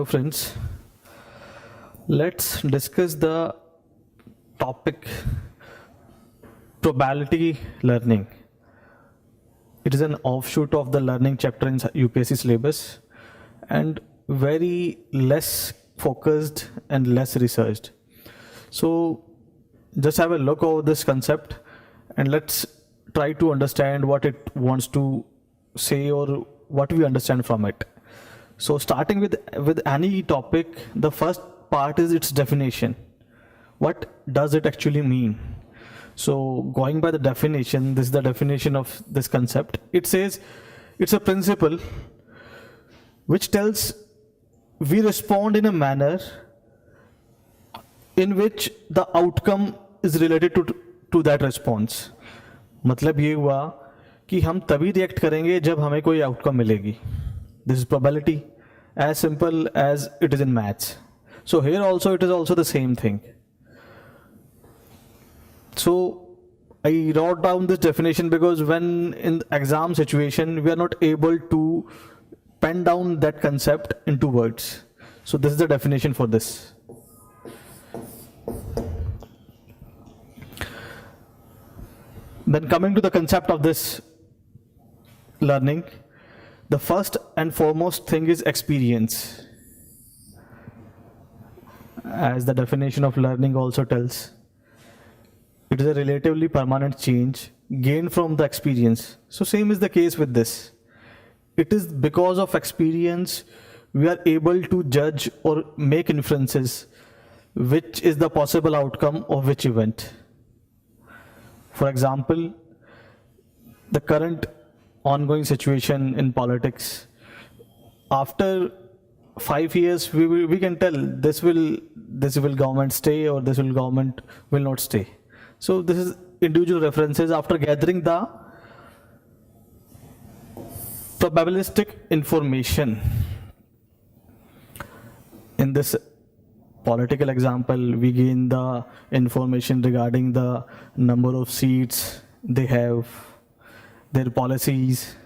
Hello friends, let's discuss the topic probability learning. It is an offshoot of the learning chapter in UPSC syllabus and very less focused and less researched. So just have a look over this concept and let's try to understand what it wants to say or what we understand from it. So starting with any topic, the first part is its definition. What does it actually mean? So going by the definition, this is the definition of this concept. It says it's a principle which tells we respond in a manner in which the outcome is related to that response. मतलब ये हुआ कि हम तभी react करेंगे जब हमें कोई आउटकम मिलेगी. This is probability, as simple as it is in maths. So here also it is also the same thing. So I wrote down this definition because when in the exam situation we are not able to pen down that concept into words. So this is the definition for this. Then coming to the concept of this learning, the first and foremost thing is experience. As the definition of learning also tells, it is a relatively permanent change gained from the experience. So same is the case with this. It is because of experience we are able to judge or make inferences which is the possible outcome of which event. For example, the current ongoing situation in politics, after 5 years we can tell this will government stay or this will government will not stay. So this is individual references after gathering the probabilistic information. In this political example, we gain the information regarding the number of seats they have, their policies,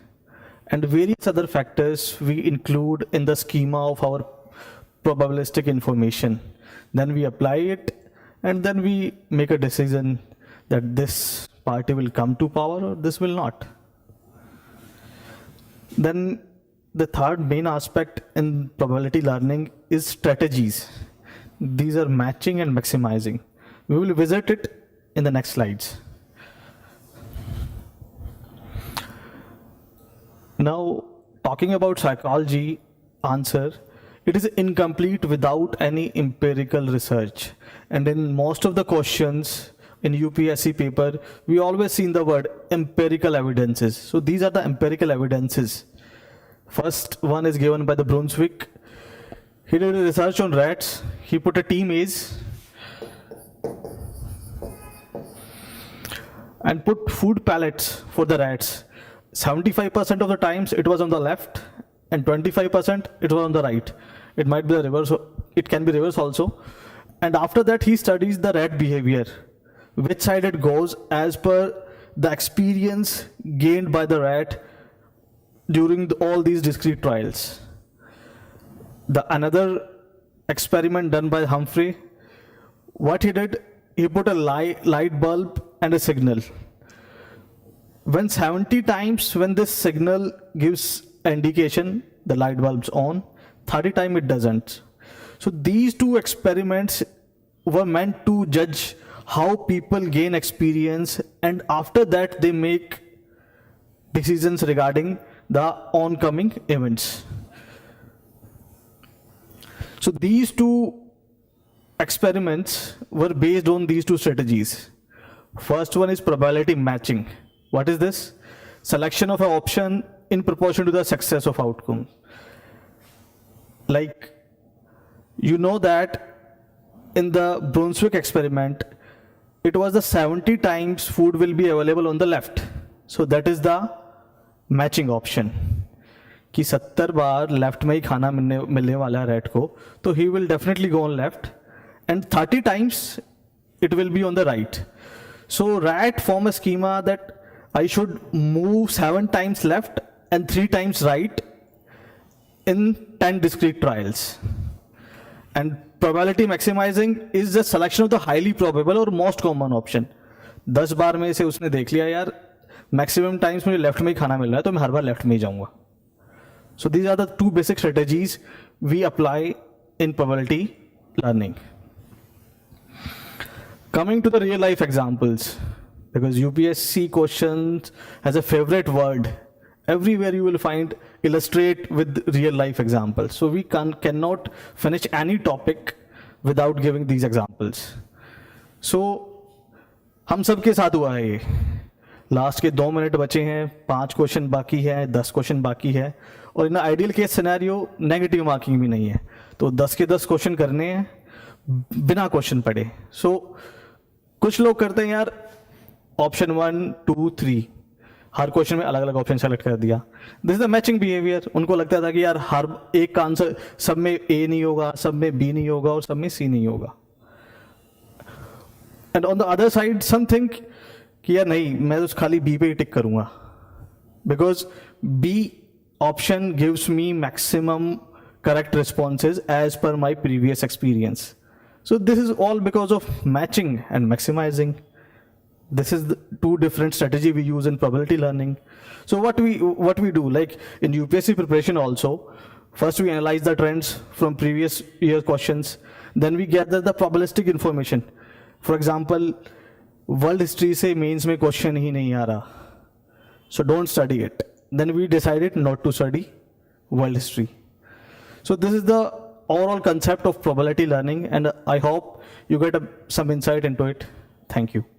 and various other factors we include in the schema of our probabilistic information. Then we apply it and then we make a decision that this party will come to power or this will not. Then the third main aspect in probability learning is strategies. These are matching and maximizing. We will visit it in the next slides. Now, talking about psychology answer, it is incomplete without any empirical research. And in most of the questions in UPSC paper, we always see in the word empirical evidences. So these are the empirical evidences. First one is given by the Brunswick. He did a research on rats. He put a T maze and put food pallets for the rats. 75% of the times it was on the left and 25% it was on the right. It might be the reverse, it can be reverse also. And after that he studies the rat behavior, which side it goes as per the experience gained by the rat during all these discrete trials. Another experiment done by Humphrey, what he did, he put a light bulb and a signal. When 70 times when this signal gives indication, the light bulb's on, 30 times it doesn't. So these two experiments were meant to judge how people gain experience, and after that they make decisions regarding the oncoming events. So these two experiments were based on these two strategies. First one is probability matching. What is this? Selection of an option in proportion to the success of outcome. Like, you know that in the Brunswick experiment, it was the 70 times food will be available on the left. So that is the matching option. कि 70 बार left में ही खाना मिलने वाला है rat को, तो he will definitely go on left, and 30 times it will be on the right. So rat form a schema that I should move 7 times left and 3 times right in 10 discrete trials. And probability maximizing is the selection of the highly probable or most common option. 10 बार में से उसने देख लिया यार maximum times मुझे left में ही खाना मिल रहा है तो मैं हर बार लेफ्ट में ही जाऊंगा. So these are the two basic strategies we apply in probability learning. Coming to the real life examples, because UPSC questions has a favorite word. Everywhere you will find illustrate with real life examples. So we cannot finish any topic without giving these examples. So हम सबके साथ हुआ है ये. Last के 2 minute बचे हैं, 5 question बाकी है, 10 क्वेश्चन बाकी है, और in ideal case scenario negative marking भी नहीं है, तो 10 के 10 क्वेश्चन करने हैं बिना क्वेश्चन पढ़े. सो कुछ लोग करते हैं यार ऑप्शन 1, 2, 3 हर क्वेश्चन में अलग अलग ऑप्शन सेलेक्ट कर दिया. This is the matching behaviour. उनको लगता था कि यार हर एक का आंसर सब में ए नहीं होगा, सब में बी नहीं होगा और सब में सी नहीं होगा. And on the other side some think कि यार नहीं, मैं तो खाली बी पे ही टिक करूंगा, because B option gives me maximum correct responses as per my previous experience. So this is all because of matching and maximising. This is the 2 different strategy we use in probability learning. So what we do, like in UPSC preparation also, first we analyze the trends from previous year questions, then we gather the probabilistic information. For example, world history से mains में question ही नहीं आ रहा, so don't study it. Then we decided not to study world history. So this is the overall concept of probability learning, and I hope you get some insight into it. Thank you.